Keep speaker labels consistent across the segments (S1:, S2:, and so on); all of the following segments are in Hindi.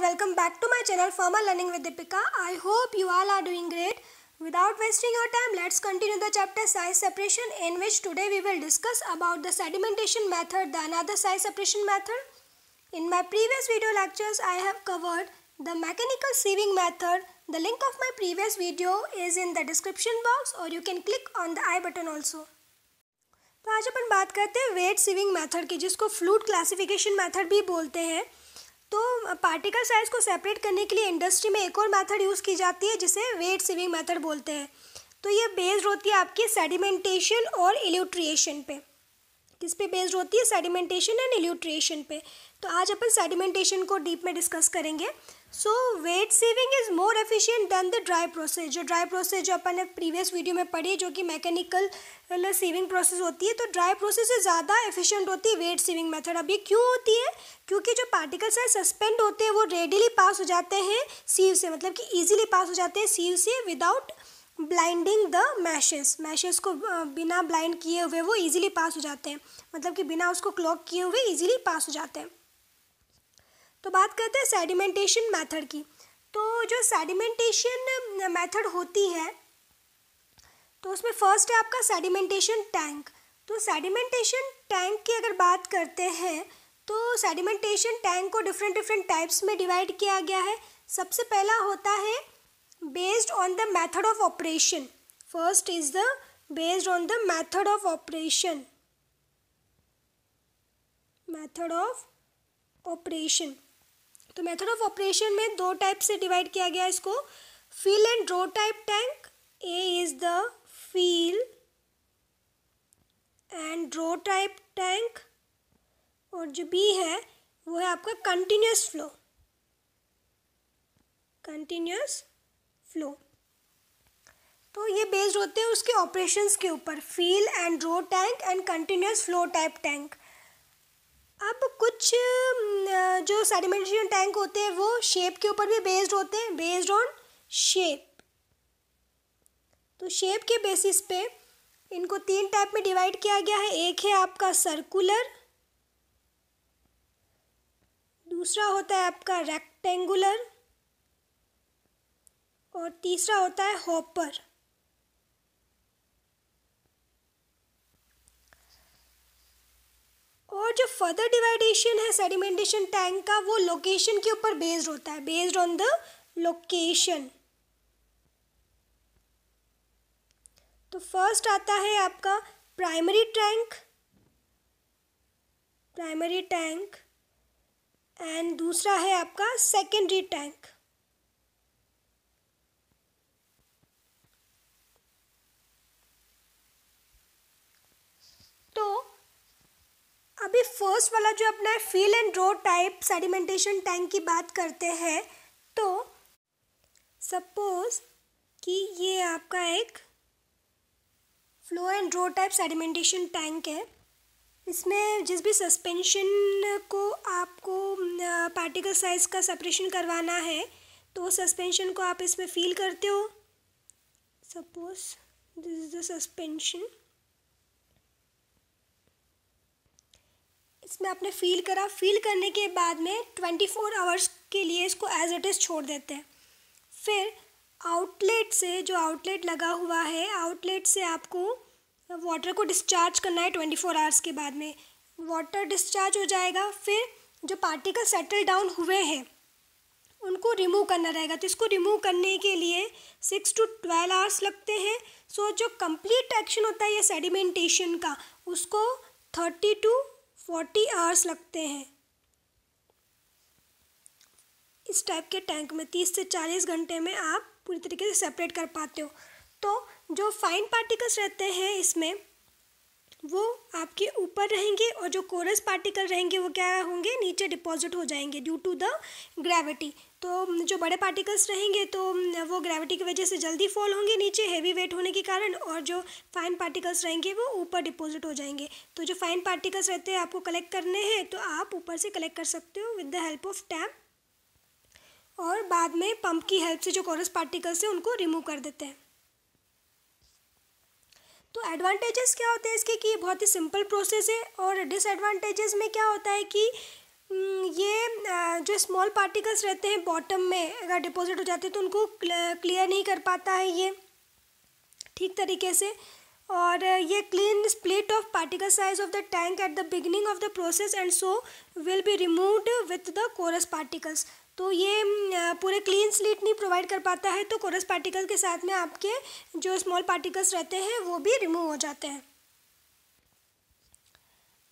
S1: welcome back to my channel Formal Learning with Deepika. I hope you all are doing great. Without wasting your time, let's continue the chapter size separation, in which today we will discuss about the sedimentation method, the another size separation method. In my previous video lectures, I have covered the mechanical sieving method. The link of my previous video is in the description box or you can click on the I button also. तो आज अपन बात करते हैं वेट सीविंग मेथड की, जिसको फ्लूइड क्लासिफिकेशन मेथड भी बोलते हैं। तो पार्टिकल साइज को सेपरेट करने के लिए इंडस्ट्री में एक और मेथड यूज़ की जाती है जिसे वेट सीविंग मेथड बोलते हैं। तो ये बेस्ड होती है आपकी सेडिमेंटेशन और इल्यूट्रिएशन पे। किस पे बेस्ड होती है? सेडिमेंटेशन एंड इल्यूट्रिएशन पे। तो आज अपन सेडिमेंटेशन को डीप में डिस्कस करेंगे। So wet sieving is more efficient than the dry process. जो ड्राई प्रोसेस जो अपन ने प्रीवियस वीडियो में पढ़ी, जो कि मैकेनिकल सीविंग प्रोसेस होती है, तो ड्राई प्रोसेस से ज़्यादा एफिशिएंट होती है वेट सीविंग मेथड। अब ये क्यों होती है? क्योंकि जो पार्टिकल साइज सस्पेंड होते हैं वो रेडिली पास हो जाते हैं सीव से, मतलब कि ईजिली पास हो जाते हैं सीव से विदाउट ब्लाइंडिंग द मैशेस को बिना ब्लाइंड किए हुए वो इजीली पास हो जाते हैं, मतलब कि बिना उसको क्लॉग किए हुए इजीली पास हो जाते हैं। तो बात करते हैं सेडिमेंटेशन मेथड की। तो जो सेडिमेंटेशन मेथड होती है तो उसमें फर्स्ट है आपका सेडिमेंटेशन टैंक। तो सेडिमेंटेशन टैंक की अगर बात करते हैं तो सेडिमेंटेशन टैंक को डिफरेंट टाइप्स में डिवाइड किया गया है। सबसे पहला होता है based on the method of operation. First is the based on the method of operation. Method of operation. तो मेथड ऑफ ऑपरेशन में दो टाइप से डिवाइड किया गया है इसको, feel and draw type tank. A is the feel and draw type tank, और जो बी है वो है आपका कंटिन्यूस फ्लो। Continuous flow. तो ये बेस्ड होते हैं उसके ऑपरेशंस के ऊपर, feel and draw tank and continuous flow type tank. अब कुछ जो सेडिमेंटेशन टैंक होते हैं वो शेप के ऊपर भी बेस्ड होते हैं, बेस्ड ऑन शेप। तो शेप के बेसिस पे इनको तीन टाइप में डिवाइड किया गया है। एक है आपका सर्कुलर, दूसरा होता है आपका रेक्टेंगुलर, और तीसरा होता है हॉपर। और जो फर्दर डिवाइडेशन है सेडिमेंटेशन टैंक का वो लोकेशन के ऊपर बेस्ड होता है, बेस्ड ऑन द लोकेशन। तो फर्स्ट आता है आपका प्राइमरी टैंक, एंड दूसरा है आपका सेकेंडरी टैंक। तो अभी फर्स्ट वाला जो अपना feel and draw type sedimentation tank की बात करते हैं। तो सपोज कि ये आपका एक flow and draw type sedimentation tank है। इसमें जिस भी सस्पेंशन को आपको पार्टिकल साइज का सेपरेशन करवाना है तो वो सस्पेंशन को आप इसमें फील करते हो। Suppose this is the suspension, इसमें आपने फील करा। फील करने के बाद में 24 आवर्स के लिए इसको एज इट इज़ छोड़ देते हैं। फिर आउटलेट से, जो आउटलेट लगा हुआ है, आउटलेट से आपको वाटर को डिस्चार्ज करना है। 24 आवर्स के बाद में वाटर डिस्चार्ज हो जाएगा। फिर जो पार्टिकल सेटल डाउन हुए हैं उनको रिमूव करना रहेगा। तो इसको रिमूव करने के लिए 6 to 12 आवर्स लगते हैं। सो जो कंप्लीट एक्शन होता है ये सेडिमेंटेशन का, उसको 30 to 40 आवर्स लगते हैं। इस टाइप के टैंक में 30 से 40 घंटे में आप पूरी तरीके से सेपरेट कर पाते हो। तो जो फाइन पार्टिकल्स रहते हैं इसमें वो आपके ऊपर रहेंगे, और जो कोरस पार्टिकल रहेंगे वो क्या होंगे? नीचे डिपॉजिट हो जाएंगे ड्यू टू द ग्रेविटी। तो जो बड़े पार्टिकल्स रहेंगे तो वो ग्रेविटी की वजह से जल्दी फॉल होंगे नीचे, हैवी वेट होने के कारण, और जो फाइन पार्टिकल्स रहेंगे वो ऊपर डिपॉजिट हो जाएंगे। तो जो फाइन पार्टिकल्स रहते हैं आपको कलेक्ट करने हैं तो आप ऊपर से कलेक्ट कर सकते हो with the help of tap, और बाद में पंप की हेल्प से जो कोरस पार्टिकल्स हैं उनको रिमूव कर देते हैं। तो एडवांटेजेस क्या होते हैं इसके कि ये बहुत ही सिंपल प्रोसेस है, और डिसएडवांटेजेस में क्या होता है कि ये जो स्मॉल पार्टिकल्स रहते हैं बॉटम में अगर डिपॉजिट हो जाते हैं तो उनको क्लियर नहीं कर पाता है ये ठीक तरीके से, और ये clean split of particle size of the tank at the beginning of the process and so will be removed with the coarse particles. तो ये पूरे क्लीन स्लिट नहीं प्रोवाइड कर पाता है, तो कोरस पार्टिकल के साथ में आपके जो स्मॉल पार्टिकल्स रहते हैं वो भी रिमूव हो जाते हैं।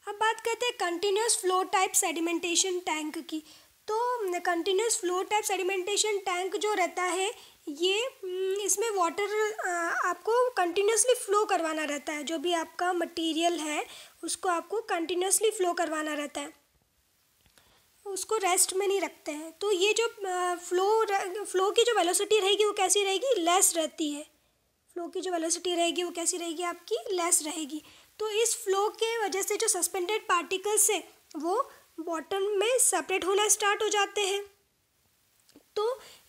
S1: अब बात करते हैं continuous flow type sedimentation tank की। तो continuous flow type sedimentation tank जो रहता है ये इसमें वाटर आपको कंटिन्यूसली फ़्लो करवाना रहता है, जो भी आपका मटेरियल है उसको आपको कंटिन्यूसली फ़्लो करवाना रहता है, उसको रेस्ट में नहीं रखते हैं। तो ये जो फ़्लो की जो वेलोसिटी रहेगी वो कैसी रहेगी, लेस रहती है। फ़्लो की जो वेलोसिटी रहेगी वो कैसी रहेगी, आपकी लेस रहेगी। तो इस फ़्लो के वजह से जो सस्पेंडेड पार्टिकल्स है वो बॉटम में सेपरेट होना स्टार्ट हो जाते हैं। तो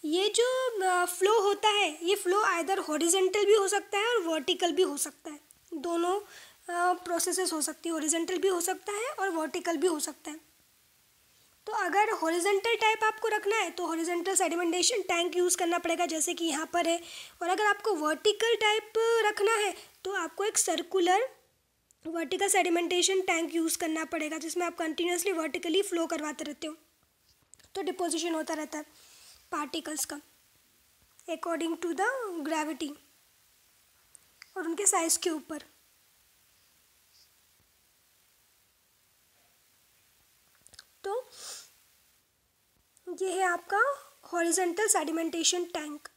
S1: ये जो फ़्लो होता है ये फ़्लो आइदर हॉरिजेंटल भी हो सकता है और वर्टिकल भी हो सकता है, दोनों प्रोसेसेस हो सकती है, हॉरिजेंटल भी हो सकता है और वर्टिकल भी हो सकता है। तो अगर हॉरिजेंटल टाइप आपको रखना है तो हॉरिजेंटल सेडिमेंटेशन टैंक यूज़ करना पड़ेगा, जैसे कि यहाँ पर है। और अगर आपको वर्टिकल टाइप रखना है तो आपको एक circular vertical sedimentation tank use करना पड़ेगा, जिसमें आप कंटिन्यूसली वर्टिकली फ़्लो करवाते रहते हो, तो डिपोजिशन होता रहता है पार्टिकल्स का अकॉर्डिंग टू द ग्रेविटी और उनके साइज के ऊपर। तो ये है आपका हॉरिजॉन्टल सेडिमेंटेशन टैंक।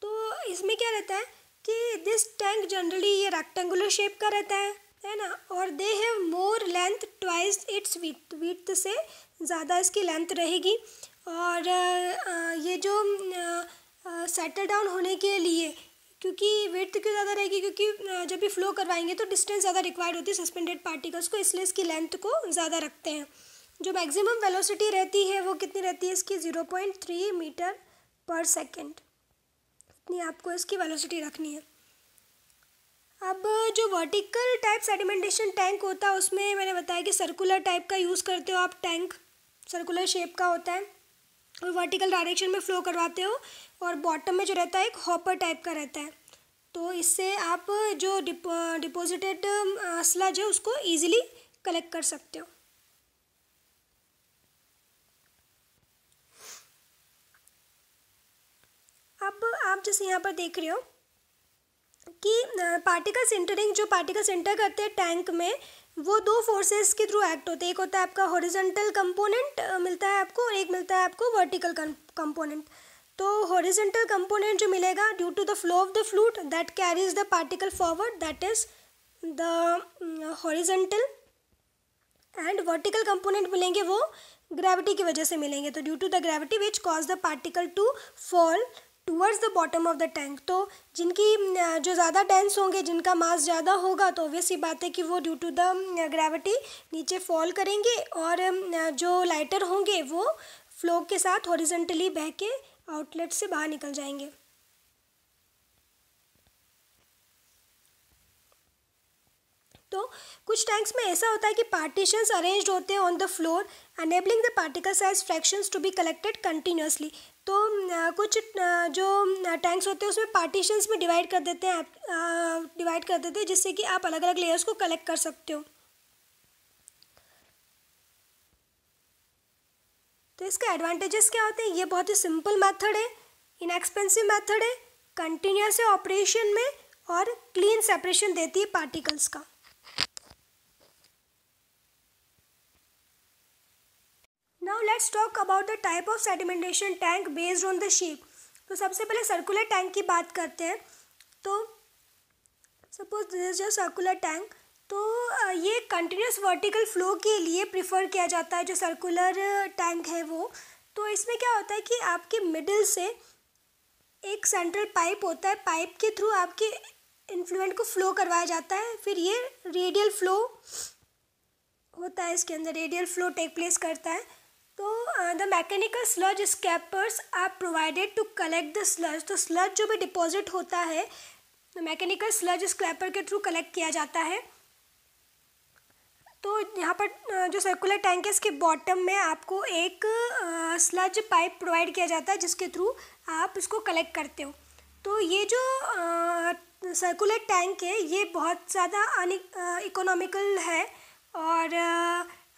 S1: तो इसमें क्या रहता है कि दिस टैंक जनरली ये रेक्टेंगुलर शेप का रहता है ना, और they have more length twice its width, width से ज़्यादा इसकी लेंथ रहेगी। और ये जो सेटल डाउन होने के लिए, क्योंकि विड्थ क्यों ज़्यादा रहेगी, क्योंकि जब भी फ्लो करवाएंगे तो डिस्टेंस ज़्यादा रिक्वायर्ड होती है सस्पेंडेड पार्टिकल्स को, इसलिए इसकी लेंथ को ज़्यादा रखते हैं। जो मैक्सिमम वेलोसिटी रहती है वो कितनी रहती है इसकी, 0.3 मीटर पर सेकेंड, इतनी आपको इसकी वेलोसिटी रखनी है। अब जो वर्टिकल टाइप सेडिमेंटेशन टैंक होता है उसमें मैंने बताया कि सर्कुलर टाइप का यूज़ करते हो आप, टैंक सर्कुलर शेप का होता है और वर्टिकल डायरेक्शन में फ़्लो करवाते हो, और बॉटम में जो रहता है एक हॉपर टाइप का रहता है। तो इससे आप जो डिपॉजिटेड स्लज है उसको ईजिली कलेक्ट कर सकते हो। अब आप जैसे यहाँ पर देख रहे हो कि पार्टिकल्स इंटरिंग, जो पार्टिकल्स इंटर करते हैं टैंक में वो दो फोर्सेस के थ्रू एक्ट होते हैं। एक होता है आपका हॉरिजॉन्टल कंपोनेंट मिलता है आपको, और एक मिलता है आपको वर्टिकल कंपोनेंट। तो हॉरिजॉन्टल कंपोनेंट जो मिलेगा due to the flow of the fluid that carries the particle forward, that is the horizontal, and vertical component मिलेंगे वो ग्रेविटी की वजह से मिलेंगे। तो due to the gravity which cause the particle to fall towards the bottom of the tank. तो जिनकी जो ज़्यादा डेंस होंगे, जिनका मास ज़्यादा होगा, तो ऑब्वियस सी बात है कि वो ड्यू टू द ग्रेविटी नीचे फॉल करेंगे, और जो लाइटर होंगे वो फ्लो के साथ हॉरिजॉन्टली बह के आउटलेट से बाहर निकल जाएंगे। तो कुछ टैंक्स में ऐसा होता है कि पार्टीशंस अरेंज्ड होते हैं on the floor enabling the particle size fractions to be collected continuously. तो कुछ जो टैंक्स होते हैं उसमें पार्टीशंस में डिवाइड कर देते हैं जिससे कि आप अलग अलग लेयर्स को कलेक्ट कर सकते हो। तो इसके एडवांटेजेस क्या होते हैं, ये बहुत ही सिंपल मेथड है, इनएक्सपेंसिव मेथड है, कंटिन्यूस है ऑपरेशन में, और क्लीन सेपरेशन देती है पार्टिकल्स का। Now let's talk about the type of sedimentation tank based on the shape. तो सबसे पहले सर्कुलर टैंक की बात करते हैं। तो suppose this is a circular tank, तो ये कंटिन्यूस वर्टिकल फ्लो के लिए प्रिफर किया जाता है जो सर्कुलर टैंक है वो। तो इसमें क्या होता है कि आपके मिडिल से एक सेंट्रल पाइप होता है, पाइप के थ्रू आपके इन्फ्लुएंट को फ्लो करवाया जाता है, फिर ये रेडियल फ्लो होता है, इसके अंदर रेडियल फ्लो टेक प्लेस करता है। तो the mechanical sludge scrapers are provided to collect the sludge. तो स्लज जो भी डिपॉजिट होता है मैकेनिकल स्लज स्क्रैपर के थ्रू कलेक्ट किया जाता है। तो यहाँ पर जो सर्कुलर टैंक है इसके बॉटम में आपको एक स्लज पाइप प्रोवाइड किया जाता है जिसके थ्रू आप इसको कलेक्ट करते हो। तो ये जो सर्कुलर टैंक है ये बहुत ज़्यादा इकोनॉमिकल है, और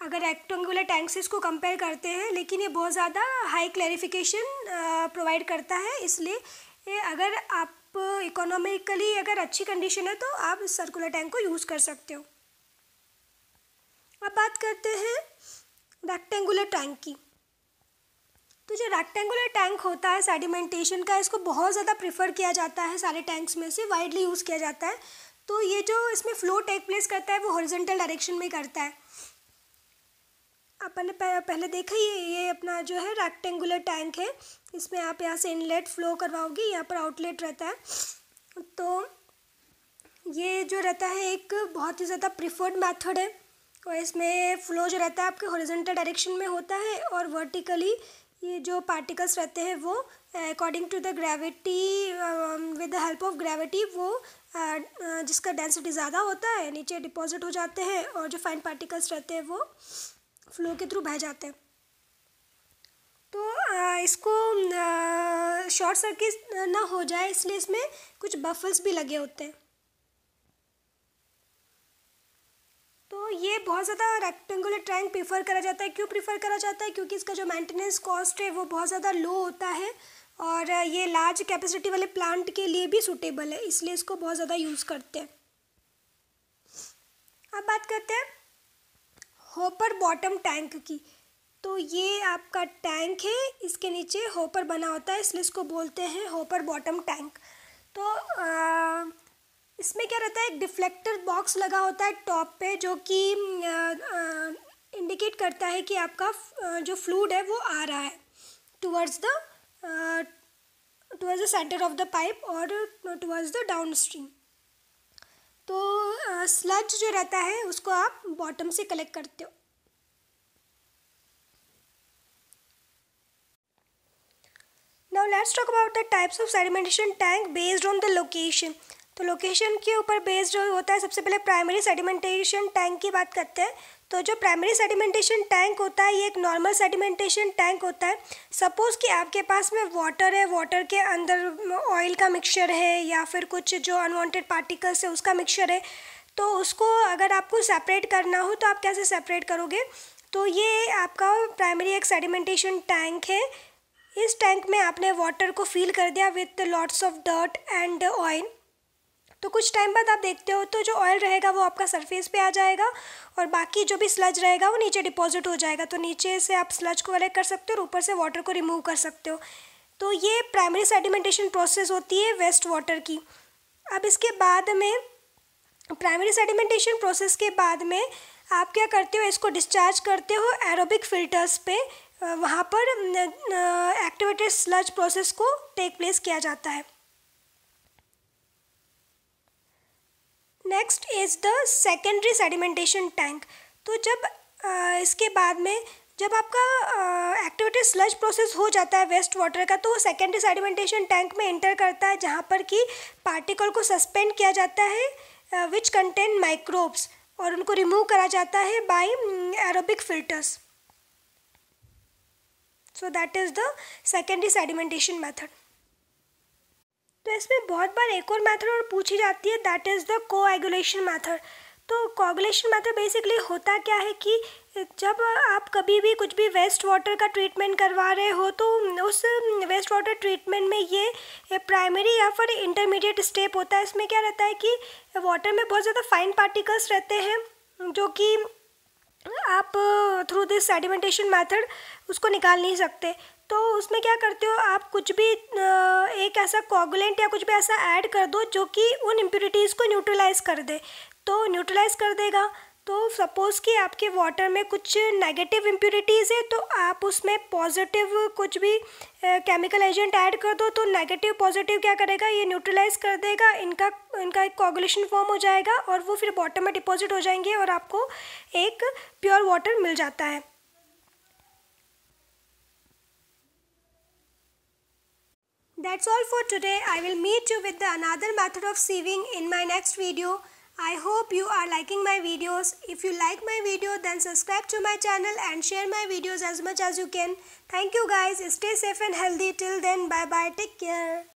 S1: अगर रेक्टेंगुलर टैंक से इसको कंपेयर करते हैं, लेकिन ये बहुत ज़्यादा हाई क्लैरिफिकेशन प्रोवाइड करता है। इसलिए अगर आप इकोनॉमिकली अगर अच्छी कंडीशन है तो आप इस सर्कुलर टैंक को यूज़ कर सकते हो। अब बात करते हैं रेक्टेंगुलर टैंक की। तो जो रेक्टेंगुलर टैंक होता है सेडिमेंटेशन का, इसको बहुत ज़्यादा प्रेफर किया जाता है, सारे टैंक्स में से वाइडली यूज़ किया जाता है। तो ये जो इसमें फ्लो टेक प्लेस करता है वो हॉरिजॉन्टल डायरेक्शन में करता है। अपन ने पहले देखा ये अपना जो है रेक्टेंगुलर टैंक है, इसमें आप यहाँ से इनलेट फ्लो करवाओगे, यहाँ पर आउटलेट रहता है। तो ये जो रहता है एक बहुत ही ज़्यादा प्रिफर्ड मेथड है, और इसमें फ्लो जो रहता है आपके हॉरिजॉन्टल डायरेक्शन में होता है, और वर्टिकली ये जो पार्टिकल्स रहते हैं वो according to the gravity, with the help of gravity, वो जिसका डेंसिटी ज़्यादा होता है नीचे डिपॉजिट हो जाते हैं, और जो फाइन पार्टिकल्स रहते हैं वो फ्लो के थ्रू बह जाते हैं। तो इसको शॉर्ट सर्किट ना हो जाए इसलिए इसमें कुछ बफल्स भी लगे होते हैं। तो ये बहुत ज़्यादा रेक्टेंगुलर टैंक प्रीफर करा जाता है। क्यों प्रीफर करा जाता है? क्योंकि इसका जो मेंटेनेंस कॉस्ट है वो बहुत ज़्यादा लो होता है, और ये लार्ज कैपेसिटी वाले प्लांट के लिए भी सूटेबल है, इसलिए इसको बहुत ज़्यादा यूज़ करते हैं। अब बात करते हैं होपर बॉटम टैंक की। तो ये आपका टैंक है, इसके नीचे होपर बना होता है, इसलिए इसको बोलते हैं होपर बॉटम टैंक। तो इसमें क्या रहता है, एक डिफ्लेक्टर बॉक्स लगा होता है टॉप पे, जो कि इंडिकेट करता है कि आपका जो फ्लूइड है वो आ रहा है towards the centre of the pipe और टुवर्ड्स द डाउन स्ट्रीम। तो स्लज जो रहता है उसको आप बॉटम से कलेक्ट करते हो। Now let's talk about the types of sedimentation tank based on the location. तो लोकेशन के ऊपर बेस्ड जो होता है, सबसे पहले प्राइमरी सेडिमेंटेशन टैंक की बात करते हैं। तो जो प्राइमरी सेडिमेंटेशन टैंक होता है ये एक नॉर्मल सेडिमेंटेशन टैंक होता है। सपोज़ कि आपके पास में वाटर है, वाटर के अंदर ऑयल का मिक्सचर है या फिर कुछ जो अनवांटेड पार्टिकल्स है उसका मिक्सचर है, तो उसको अगर आपको सेपरेट करना हो तो आप कैसे सेपरेट करोगे? तो ये आपका प्राइमरी एक सेडिमेंटेशन टैंक है। इस टैंक में आपने वाटर को फिल कर दिया with lots of dirt and oil. तो कुछ टाइम बाद आप देखते हो तो जो ऑयल रहेगा वो आपका सरफेस पे आ जाएगा, और बाकी जो भी स्लज रहेगा वो नीचे डिपॉजिट हो जाएगा। तो नीचे से आप स्लज को कलेक्ट कर सकते हो और ऊपर से वाटर को रिमूव कर सकते हो। तो ये प्राइमरी सेडिमेंटेशन प्रोसेस होती है वेस्ट वाटर की। अब इसके बाद में प्राइमरी सेडिमेंटेशन प्रोसेस के बाद में आप क्या करते हो, इसको डिस्चार्ज करते हो एरोबिक फिल्टर्स पे। वहाँ पर एक्टिवेटेड स्लज प्रोसेस को टेक प्लेस किया जाता है। Next is the secondary sedimentation tank. तो जब इसके बाद में जब आपका एक्टिवेटेड स्लज प्रोसेस हो जाता है वेस्ट वाटर का, तो वो सेकेंडरी सेडिमेंटेशन टैंक में एंटर करता है, जहाँ पर कि पार्टिकल को सस्पेंड किया जाता है विच कंटेन माइक्रोब्स, और उनको रिमूव करा जाता है by aerobic filters. So that is the secondary sedimentation method. तो इसमें बहुत बार एक और मेथड और पूछी जाती है, that is the coagulation method. तो कोएगुलेशन मेथड बेसिकली होता क्या है कि जब आप कभी भी कुछ भी वेस्ट वाटर का ट्रीटमेंट करवा रहे हो, तो उस वेस्ट वाटर ट्रीटमेंट में ये प्राइमरी या फिर इंटरमीडिएट स्टेप होता है। इसमें क्या रहता है कि वाटर में बहुत ज़्यादा फाइन पार्टिकल्स रहते हैं, जो कि आप थ्रू दिस सेडिमेंटेशन मेथड उसको निकाल नहीं सकते। तो उसमें क्या करते हो, आप कुछ भी एक ऐसा कोगुलेंट या कुछ भी ऐसा ऐड कर दो जो कि उन इम्प्योरिटीज़ को न्यूट्रलाइज कर दे। तो न्यूट्रलाइज कर देगा, तो सपोज़ कि आपके वाटर में कुछ नेगेटिव इम्प्योरिटीज़ है, तो आप उसमें पॉजिटिव कुछ भी केमिकल एजेंट ऐड कर दो, तो नेगेटिव पॉजिटिव क्या करेगा, ये न्यूट्रलाइज कर देगा, इनका एक कोगुलेशन फॉर्म हो जाएगा, और वो फिर बॉटम में डिपॉजिट हो जाएंगे और आपको एक प्योर वाटर मिल जाता है। That's all for today. I will meet you with the another method of sieving in my next video. I hope you are liking my videos. If you like my video, then subscribe to my channel and share my videos as much as you can. Thank you guys. Stay safe and healthy. Till then, bye bye. Take care.